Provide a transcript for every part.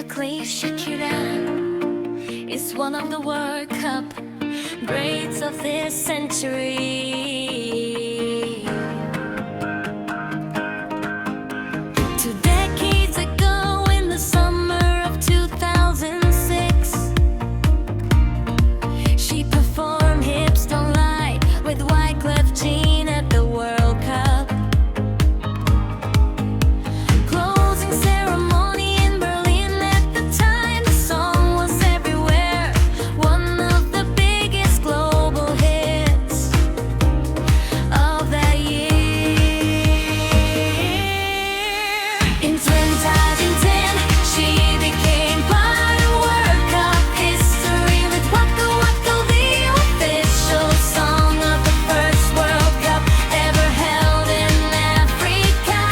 Wyclef Shakira is one of the World Cup greats of this century. 2 decades ago, in the summer of 2006, she performed Hips Don't Lie with Wyclef Jean at the World Cup. Closing ceremony in Berlin at the time, the song was everywhere, one of the biggest global hits of that year. In 2010, she became part of World Cup history with Waka Waka, the official song of the first World Cup ever held in Africa.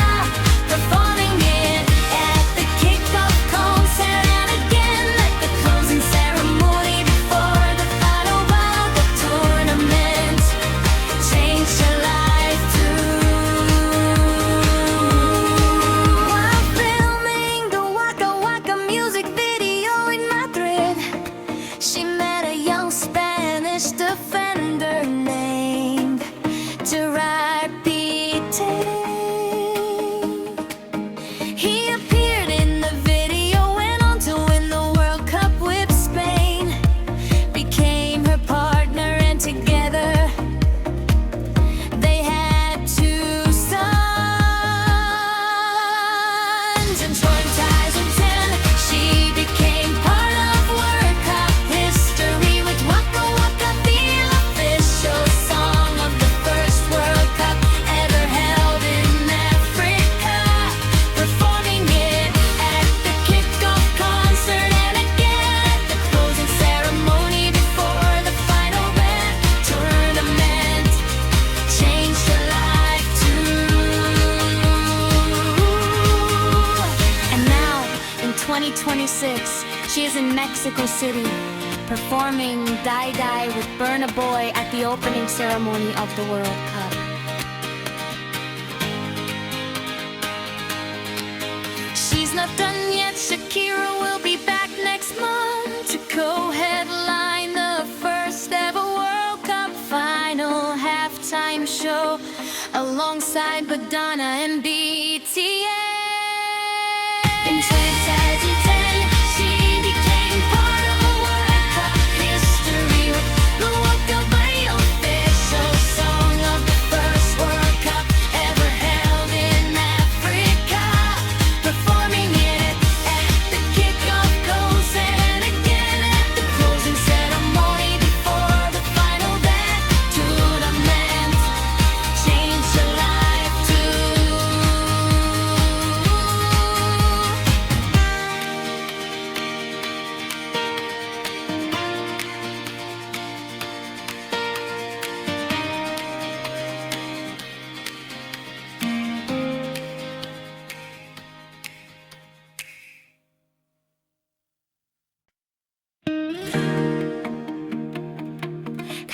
Performing it at the kickoff concert and again at the closing ceremony before the final bout. The tournament changed her life too. While filming the Waka Waka music video in Madrid, she met a young Spanish defender named Gerard Pique. He appeared in the video, went on to win the World Cup with Spain, became her partner, and together they had 2 sons. In 2010, she became part of World Cup history with Waka Waka, the official song of the first World Cup ever held in Africa. Performing it at the kickoff concert and again at the closing ceremony before the final band. Tournament changed her life too. And now, in 2026, she is in Mexico City, performing Die Die with Burna Boy at the opening ceremony of the World Cup. She's not done yet. Shakira will be back next month to co-headline the first ever World Cup final halftime show alongside Madonna and BTS. In 2010, she became part of World Cup history with the Waka Waka, the official song of the first World Cup ever held in Africa. Performing it at the kickoff concert and again at the closing ceremony before the final dance. Tournament changed her life too.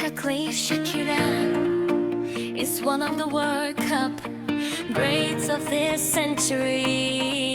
Wyclef Shakira is one of the World Cup greats of this century.